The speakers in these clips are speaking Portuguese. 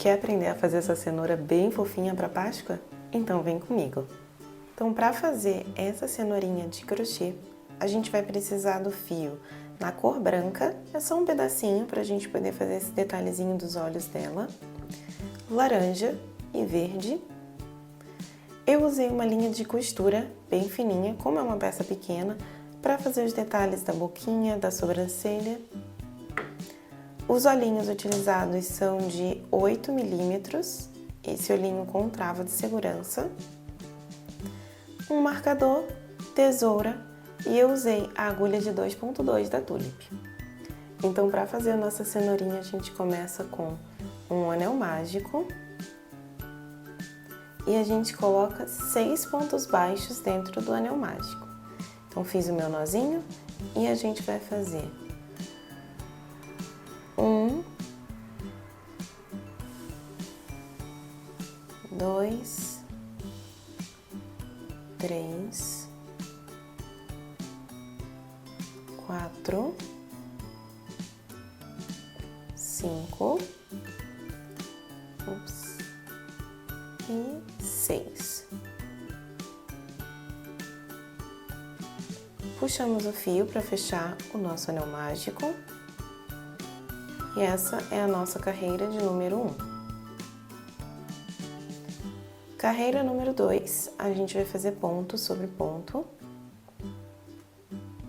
Quer aprender a fazer essa cenoura bem fofinha para Páscoa? Então vem comigo! Então, para fazer essa cenourinha de crochê, a gente vai precisar do fio na cor branca, é só um pedacinho para a gente poder fazer esse detalhezinho dos olhos dela, laranja e verde. Eu usei uma linha de costura bem fininha, como é uma peça pequena, para fazer os detalhes da boquinha, da sobrancelha. Os olhinhos utilizados são de 8 milímetros, esse olhinho com trava de segurança, um marcador, tesoura e eu usei a agulha de 2.2 da Tulip. Então, para fazer a nossa cenourinha, a gente começa com um anel mágico e a gente coloca 6 pontos baixos dentro do anel mágico. Então, fiz o meu nozinho e a gente vai fazer 1, 2, 3, 4, 5, e 6. Puxamos o fio para fechar o nosso anel mágico. E essa é a nossa carreira de número 1. Carreira número 2, a gente vai fazer ponto sobre ponto,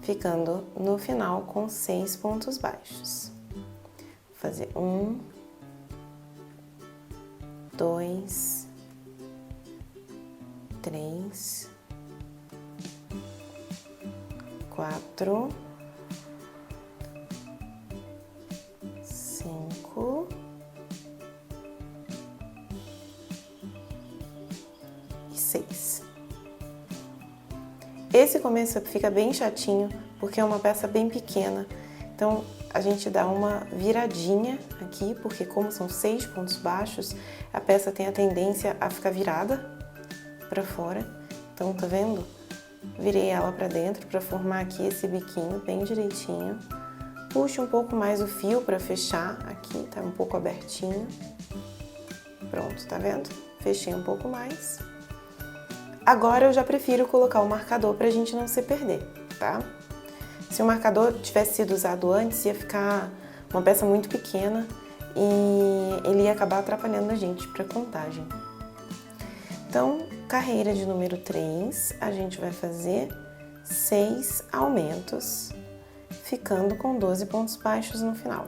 ficando no final com 6 pontos baixos. Vou fazer 1, 2, 3, 4, 5 e 6. Esse começo fica bem chatinho, porque é uma peça bem pequena, então a gente dá uma viradinha aqui, porque como são 6 pontos baixos, a peça tem a tendência a ficar virada para fora. Então, tá vendo? Virei ela para dentro para formar aqui esse biquinho bem direitinho. Puxe um pouco mais o fio para fechar aqui, tá um pouco abertinho. Pronto, tá vendo? Fechei um pouco mais. Agora eu já prefiro colocar o marcador pra gente não se perder, tá? Se o marcador tivesse sido usado antes, ia ficar uma peça muito pequena e ele ia acabar atrapalhando a gente pra contagem. Então, carreira de número 3, a gente vai fazer 6 aumentos, ficando com 12 pontos baixos no final.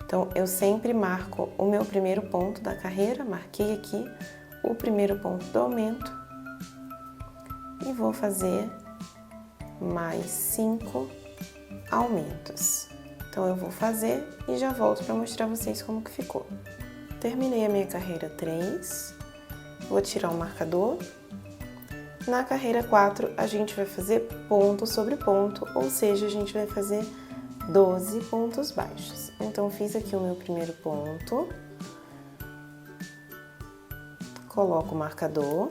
Então, eu sempre marco o meu primeiro ponto da carreira, marquei aqui o primeiro ponto do aumento e vou fazer mais 5 aumentos. Então, eu vou fazer e já volto para mostrar a vocês como que ficou. Terminei a minha carreira 3, vou tirar o marcador. Na carreira 4, a gente vai fazer ponto sobre ponto, ou seja, a gente vai fazer 12 pontos baixos. Então, fiz aqui o meu primeiro ponto, coloco o marcador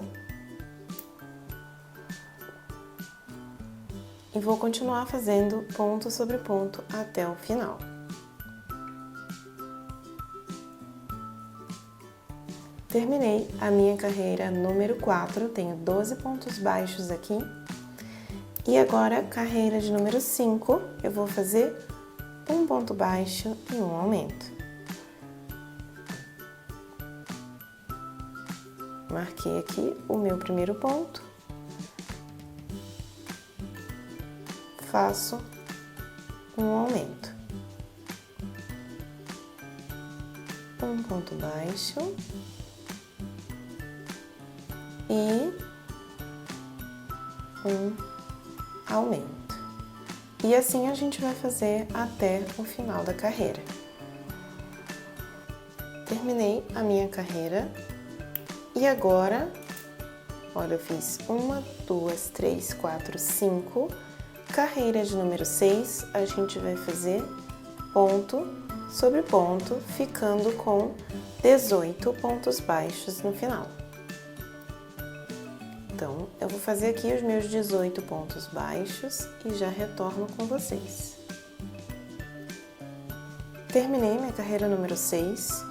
e vou continuar fazendo ponto sobre ponto até o final. Terminei a minha carreira número 4, tenho 12 pontos baixos aqui. E agora, carreira de número 5, eu vou fazer um ponto baixo e um aumento. Marquei aqui o meu primeiro ponto. Faço um aumento. Um ponto baixo. E um aumento. E assim a gente vai fazer até o final da carreira. Terminei a minha carreira e agora, olha, eu fiz 1, 2, 3, 4, 5. Carreira de número 6, a gente vai fazer ponto sobre ponto, ficando com 18 pontos baixos no final. Então, eu vou fazer aqui os meus 18 pontos baixos e já retorno com vocês. Terminei minha carreira número 6.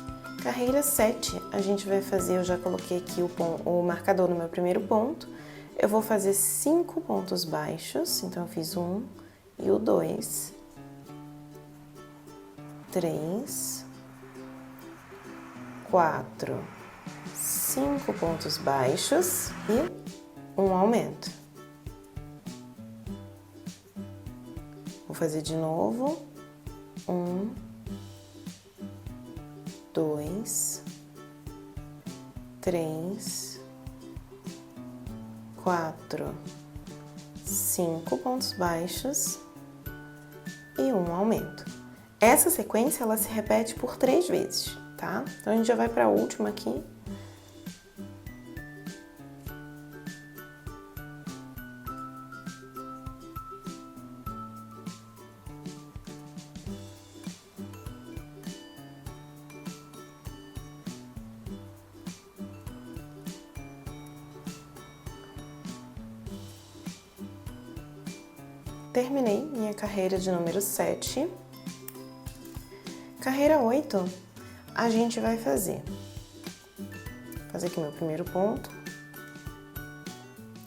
Carreira 7, a gente vai fazer, eu já coloquei aqui o marcador no meu primeiro ponto. Eu vou fazer 5 pontos baixos, então eu fiz 1 e o 2, 3, 4, 5 pontos baixos e um aumento. Vou fazer de novo, 1, 2, 3, 4, 5 pontos baixos e um aumento. Essa sequência, ela se repete por 3 vezes, tá? Então, a gente já vai para a última aqui. Terminei minha carreira de número 7. Carreira 8, a gente vai fazer aqui meu primeiro ponto.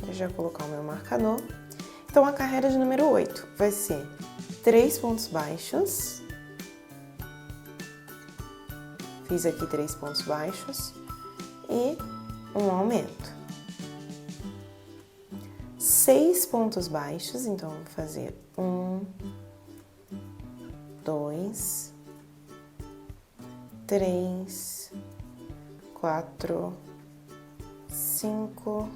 Vou já colocar o meu marcador. Então, a carreira de número 8 vai ser 3 pontos baixos. Fiz aqui 3 pontos baixos e um aumento. 6 pontos baixos, então vou fazer 1, 2, 3, 4, 5,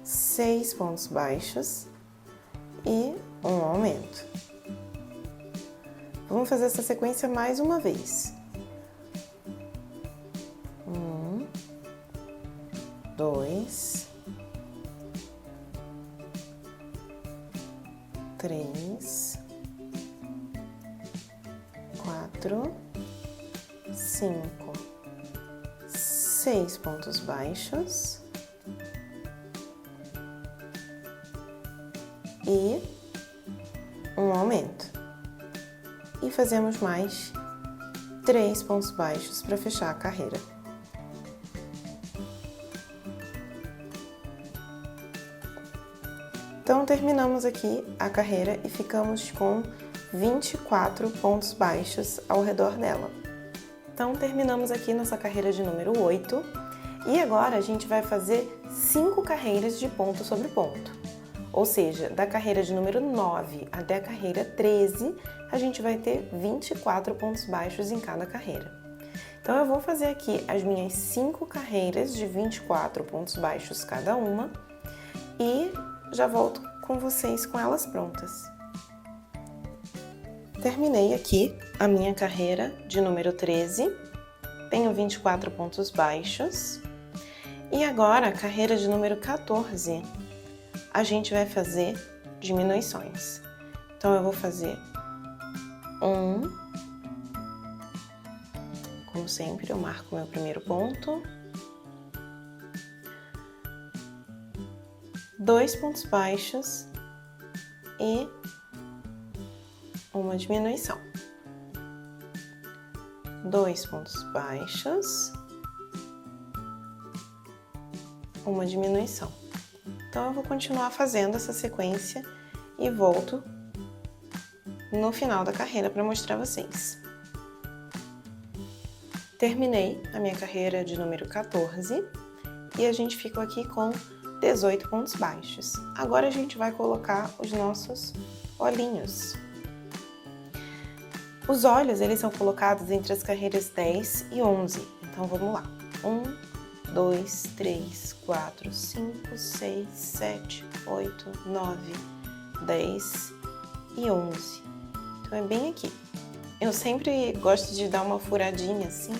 6 pontos baixos e um aumento. Vamos fazer essa sequência mais uma vez. 1, 2, 3, 4, 5, 6 pontos baixos e um aumento. E fazemos mais 3 pontos baixos para fechar a carreira. Então, terminamos aqui a carreira e ficamos com 24 pontos baixos ao redor dela. Então, terminamos aqui nossa carreira de número 8 e agora a gente vai fazer 5 carreiras de ponto sobre ponto. Ou seja, da carreira de número 9 até a carreira 13, a gente vai ter 24 pontos baixos em cada carreira. Então, eu vou fazer aqui as minhas 5 carreiras de 24 pontos baixos cada uma e já volto com vocês com elas prontas. Terminei aqui a minha carreira de número 13, tenho 24 pontos baixos e agora a carreira de número 14, a gente vai fazer diminuições. Então, eu vou fazer 1, como sempre, eu marco meu primeiro ponto, 2 pontos baixos e uma diminuição. 2 pontos baixos, uma diminuição. Então, eu vou continuar fazendo essa sequência e volto no final da carreira para mostrar a vocês. Terminei a minha carreira de número 14 e a gente ficou aqui com 18 pontos baixos. Agora a gente vai colocar os nossos olhinhos. Os olhos, eles são colocados entre as carreiras 10 e 11. Então, vamos lá. 1, 2, 3, 4, 5, 6, 7, 8, 9, 10 e 11. Então, é bem aqui. Eu sempre gosto de dar uma furadinha assim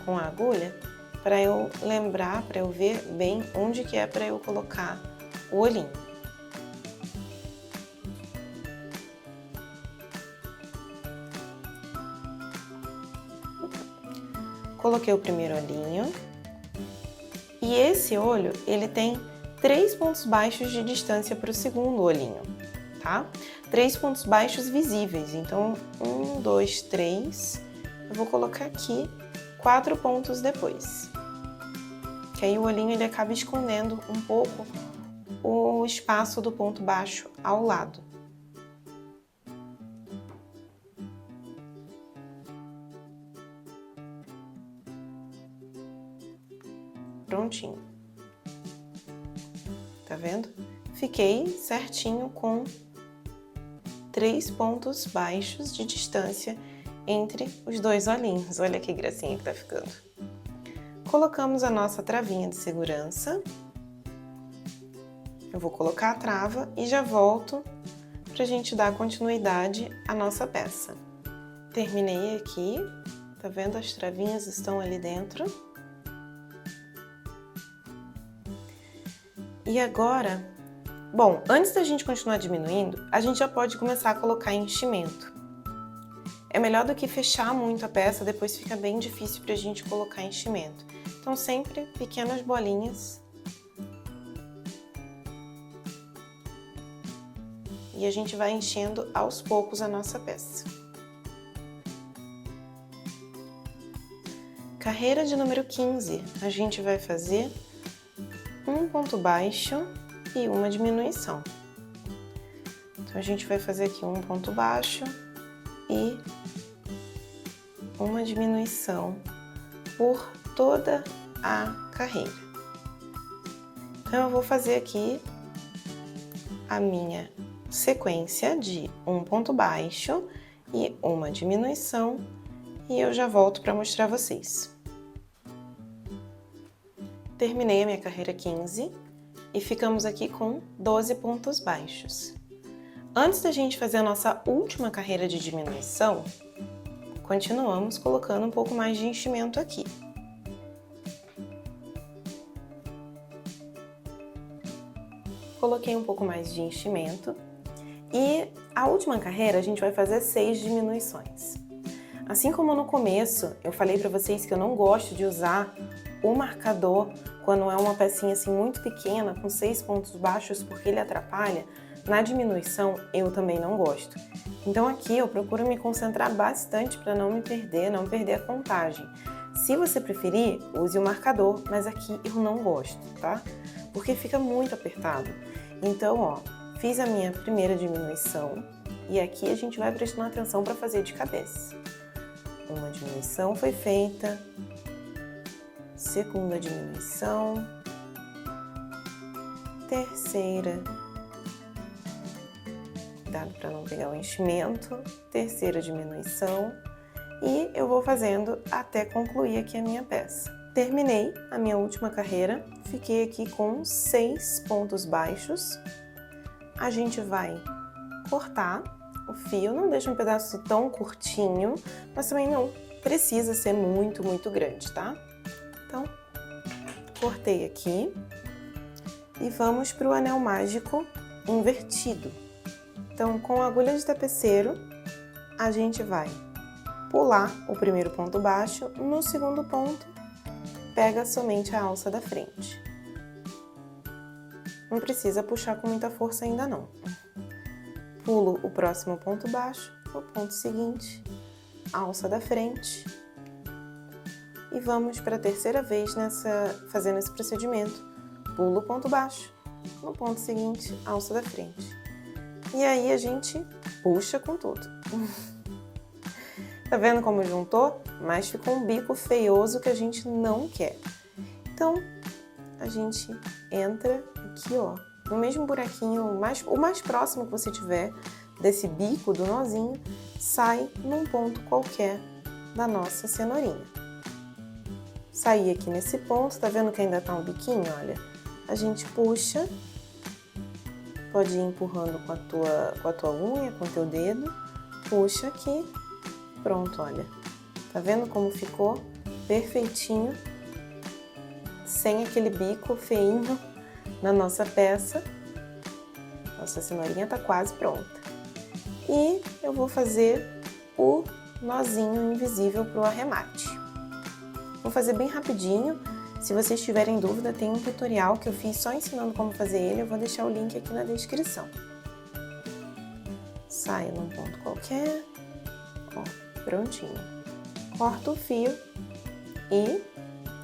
com a agulha para eu lembrar, para eu ver bem onde que é para eu colocar o olhinho. Coloquei o primeiro olhinho. E esse olho, ele tem 3 pontos baixos de distância para o segundo olhinho, tá? 3 pontos baixos visíveis. Então, 1, 2, 3. Eu vou colocar aqui 4 pontos depois. Que aí o olhinho ele acaba escondendo um pouco o espaço do ponto baixo ao lado. Prontinho. Tá vendo? Fiquei certinho com 3 pontos baixos de distância entre os dois olhinhos. Olha que gracinha que tá ficando. Colocamos a nossa travinha de segurança. Eu vou colocar a trava e já volto pra gente dar continuidade à nossa peça. Terminei aqui, tá vendo? As travinhas estão ali dentro. E agora, bom, antes da gente continuar diminuindo, a gente já pode começar a colocar enchimento. É melhor do que fechar muito a peça, depois fica bem difícil pra gente colocar enchimento. Então sempre pequenas bolinhas. E a gente vai enchendo aos poucos a nossa peça. Carreira de número 15, a gente vai fazer um ponto baixo e uma diminuição. Então, a gente vai fazer aqui um ponto baixo e uma diminuição por toda a carreira. Então, eu vou fazer aqui a minha sequência de um ponto baixo e uma diminuição e eu já volto para mostrar a vocês. Terminei a minha carreira 15 e ficamos aqui com 12 pontos baixos. Antes da gente fazer a nossa última carreira de diminuição, continuamos colocando um pouco mais de enchimento aqui. Coloquei um pouco mais de enchimento e a última carreira a gente vai fazer 6 diminuições. Assim como no começo eu falei para vocês que eu não gosto de usar o marcador quando é uma pecinha assim muito pequena, com 6 pontos baixos, porque ele atrapalha, na diminuição eu também não gosto. Então aqui eu procuro me concentrar bastante para não me perder, não perder a contagem. Se você preferir, use o marcador, mas aqui eu não gosto, tá? Porque fica muito apertado. Então, ó, fiz a minha primeira diminuição e aqui a gente vai prestando atenção para fazer de cabeça. Uma diminuição foi feita. Segunda diminuição, terceira, cuidado para não pegar o enchimento, terceira diminuição e eu vou fazendo até concluir aqui a minha peça. Terminei a minha última carreira, fiquei aqui com 6 pontos baixos. A gente vai cortar o fio, não deixa um pedaço tão curtinho, mas também não precisa ser muito grande, tá? Então, cortei aqui e vamos para o anel mágico invertido. Então, com a agulha de tapeceiro, a gente vai pular o primeiro ponto baixo, no segundo ponto, pega somente a alça da frente. Não precisa puxar com muita força ainda não. Pulo o próximo ponto baixo, no ponto seguinte, alça da frente. E vamos para a terceira vez fazendo esse procedimento. Pulo o ponto baixo, no ponto seguinte, alça da frente. E aí a gente puxa com tudo. Tá vendo como juntou? Mas ficou um bico feioso que a gente não quer. Então, a gente entra aqui, ó, no mesmo buraquinho, o mais próximo que você tiver desse bico do nozinho, sai num ponto qualquer da nossa cenourinha. Saí aqui nesse ponto, tá vendo que ainda tá um biquinho, olha? A gente puxa, pode ir empurrando com a tua unha, com o teu dedo, puxa aqui, pronto, olha. Tá vendo como ficou? Perfeitinho, sem aquele bico feinho na nossa peça. Nossa cenourinha tá quase pronta. E eu vou fazer o nozinho invisível pro arremate. Vou fazer bem rapidinho. Se vocês tiverem dúvida, tem um tutorial que eu fiz só ensinando como fazer ele. Eu vou deixar o link aqui na descrição. Saio num ponto qualquer. Ó, prontinho. Corto o fio E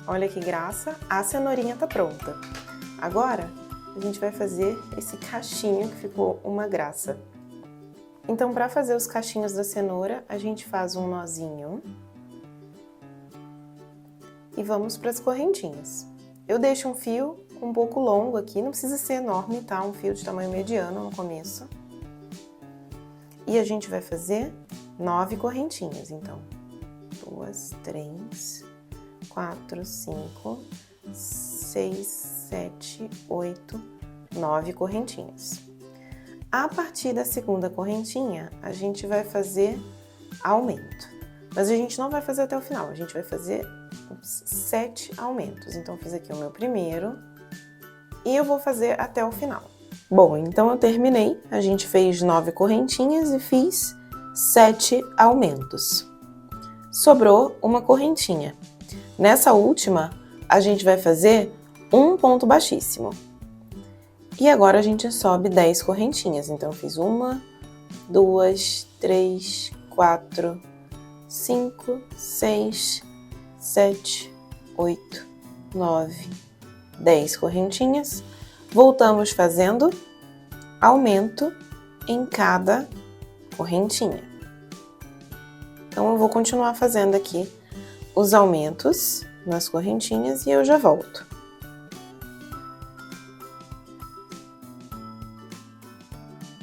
olha que graça, a cenourinha tá pronta. Agora, a gente vai fazer esse cachinho que ficou uma graça. Então, para fazer os cachinhos da cenoura, a gente faz um nozinho e vamos para as correntinhas. Eu deixo um fio um pouco longo aqui, não precisa ser enorme, tá? Um fio de tamanho mediano no começo. E a gente vai fazer 9 correntinhas, então. 2, 3, 4, 5, 6, 7, 8, 9 correntinhas. A partir da segunda correntinha, a gente vai fazer aumento. Mas a gente não vai fazer até o final, a gente vai fazer 7 aumentos. Então, fiz aqui o meu primeiro e eu vou fazer até o final. Bom, então eu terminei. A gente fez 9 correntinhas e fiz 7 aumentos. Sobrou uma correntinha. Nessa última, a gente vai fazer um ponto baixíssimo. E agora a gente sobe 10 correntinhas. Então, eu fiz 1, 2, 3, 4, 5, 6, 7, 8, 9, 10 correntinhas. Voltamos fazendo aumento em cada correntinha. Então, eu vou continuar fazendo aqui os aumentos nas correntinhas e eu já volto.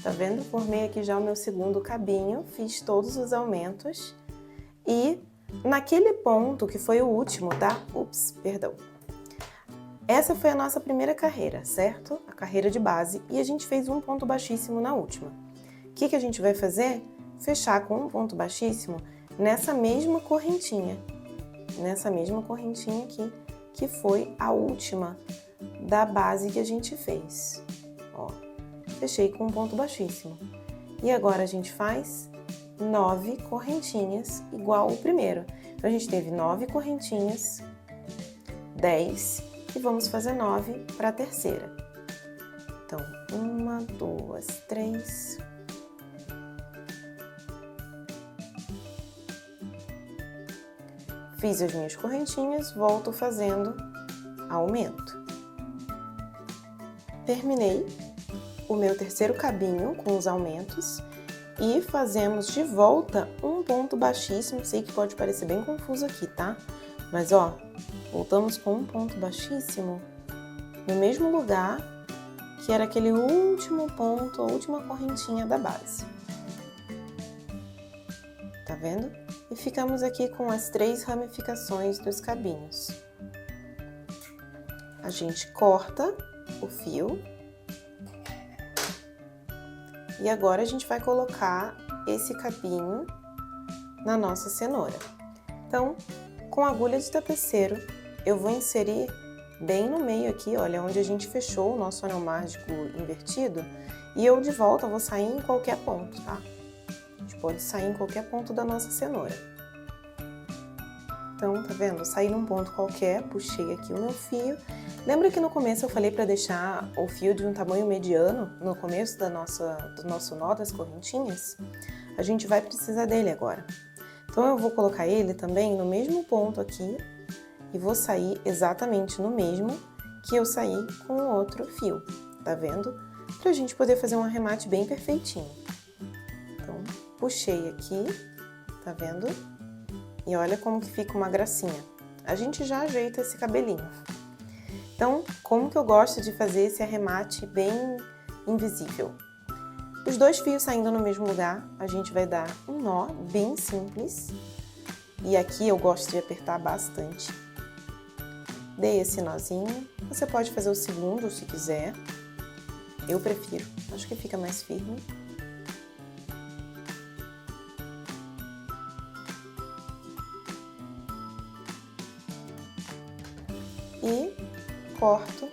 Tá vendo? Formei aqui já o meu segundo cabinho, fiz todos os aumentos e naquele ponto que foi o último, tá? Perdão. Essa foi a nossa primeira carreira, certo? A carreira de base e a gente fez um ponto baixíssimo na última. O que a gente vai fazer? Fechar com um ponto baixíssimo nessa mesma correntinha aqui, que foi a última da base que a gente fez. Ó. Fechei com um ponto baixíssimo. E agora a gente faz 9 correntinhas, igual o primeiro. Então, a gente teve 9 correntinhas, 10, e vamos fazer 9 para a terceira. Então, 1, 2, 3... Fiz as minhas correntinhas, volto fazendo aumento. Terminei o meu terceiro cabinho com os aumentos e fazemos de volta um ponto baixíssimo. Sei que pode parecer bem confuso aqui, tá? Mas ó, voltamos com um ponto baixíssimo no mesmo lugar que era aquele último ponto, a última correntinha da base. Tá vendo? E ficamos aqui com as 3 ramificações dos cabinhos. A gente corta o fio. E agora a gente vai colocar esse cabinho na nossa cenoura. Então, com a agulha de tapeceiro, eu vou inserir bem no meio aqui, olha, onde a gente fechou o nosso anel mágico invertido. E eu de volta vou sair em qualquer ponto, tá? A gente pode sair em qualquer ponto da nossa cenoura. Então, tá vendo? Eu saí num ponto qualquer, puxei aqui o meu fio. Lembra que no começo eu falei para deixar o fio de um tamanho mediano no começo do nosso nó das correntinhas? A gente vai precisar dele agora. Então, eu vou colocar ele também no mesmo ponto aqui e vou sair exatamente no mesmo que eu saí com o outro fio, tá vendo? Pra gente poder fazer um arremate bem perfeitinho. Então, puxei aqui, tá vendo? E olha como que fica uma gracinha. A gente já ajeita esse cabelinho. Então, como que eu gosto de fazer esse arremate bem invisível? Os 2 fios saindo no mesmo lugar, a gente vai dar um nó bem simples. E aqui eu gosto de apertar bastante. Dei esse nozinho. Você pode fazer o segundo se quiser. Eu prefiro, acho que fica mais firme. E corto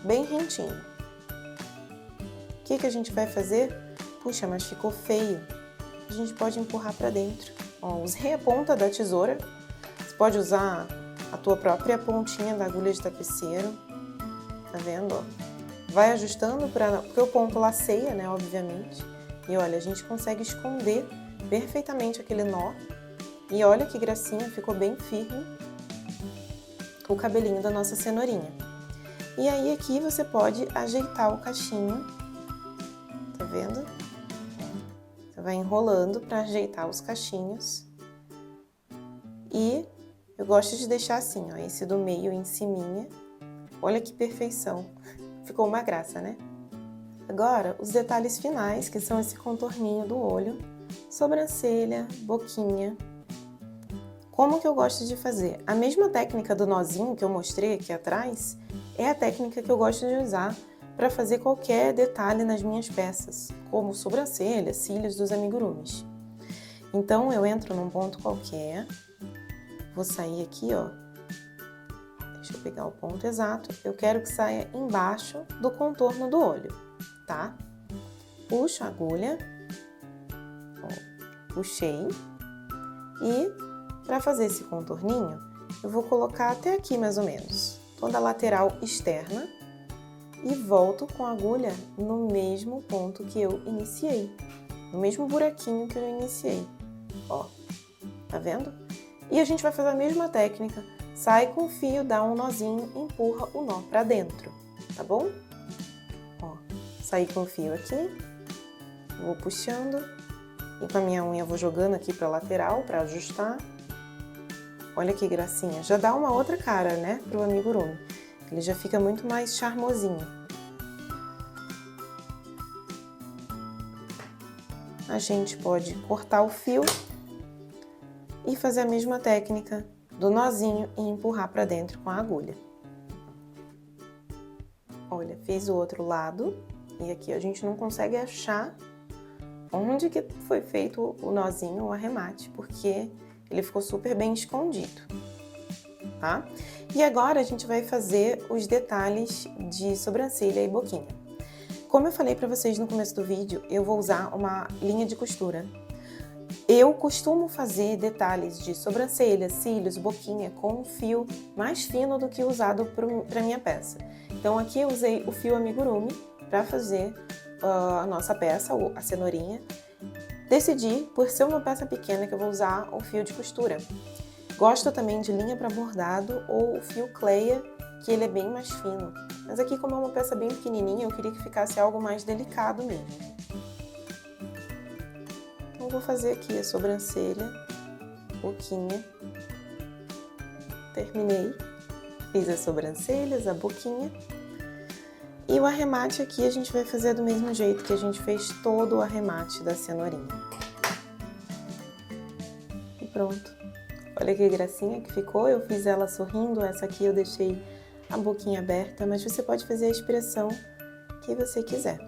bem rentinho. O que a gente vai fazer? Puxa, mas ficou feio. A gente pode empurrar para dentro. Ó, usei a ponta da tesoura. Você pode usar a tua própria pontinha da agulha de tapeceiro. Tá vendo? Ó? Vai ajustando porque o ponto laceia, né? Obviamente. E olha, a gente consegue esconder perfeitamente aquele nó. E olha que gracinha, ficou bem firme. o cabelinho da nossa cenourinha. E aí aqui você pode ajeitar o cachinho, tá vendo? Você vai enrolando para ajeitar os cachinhos. E eu gosto de deixar assim, ó, esse do meio em ciminha. Olha que perfeição! Ficou uma graça, né? Agora, os detalhes finais, que são esse contorninho do olho, sobrancelha, boquinha. Como que eu gosto de fazer? A mesma técnica do nozinho que eu mostrei aqui atrás é a técnica que eu gosto de usar para fazer qualquer detalhe nas minhas peças, como sobrancelha, cílios dos amigurumis. Então, eu entro num ponto qualquer, vou sair aqui, ó. Deixa eu pegar o ponto exato. Eu quero que saia embaixo do contorno do olho, tá? Puxo a agulha, ó, puxei e para fazer esse contorninho, eu vou colocar até aqui mais ou menos, toda a lateral externa e volto com a agulha no mesmo ponto que eu iniciei, no mesmo buraquinho que eu iniciei, ó, tá vendo? E a gente vai fazer a mesma técnica, sai com o fio, dá um nozinho, empurra o nó pra dentro, tá bom? Ó, saí com o fio aqui, vou puxando e com a minha unha vou jogando aqui pra lateral pra ajustar. Olha que gracinha, já dá uma outra cara, né, pro amigurumi. Ele já fica muito mais charmosinho. A gente pode cortar o fio e fazer a mesma técnica do nozinho e empurrar para dentro com a agulha. Olha, fiz o outro lado e aqui a gente não consegue achar onde que foi feito o nozinho, o arremate, porque ele ficou super bem escondido, tá? E agora a gente vai fazer os detalhes de sobrancelha e boquinha. Como eu falei para vocês no começo do vídeo, eu vou usar uma linha de costura. Eu costumo fazer detalhes de sobrancelha, cílios, boquinha com um fio mais fino do que o usado para minha peça. Então aqui eu usei o fio amigurumi para fazer a nossa peça, a cenourinha. Decidi, por ser uma peça pequena, que eu vou usar o fio de costura. Gosto também de linha para bordado ou o fio Cleia, que ele é bem mais fino. Mas aqui, como é uma peça bem pequenininha, eu queria que ficasse algo mais delicado mesmo. Então, vou fazer aqui a sobrancelha, boquinha. Terminei. Fiz as sobrancelhas, a boquinha. E o arremate aqui a gente vai fazer do mesmo jeito que a gente fez todo o arremate da cenourinha. E pronto. Olha que gracinha que ficou. Eu fiz ela sorrindo. Essa aqui eu deixei a boquinha aberta, mas você pode fazer a expressão que você quiser.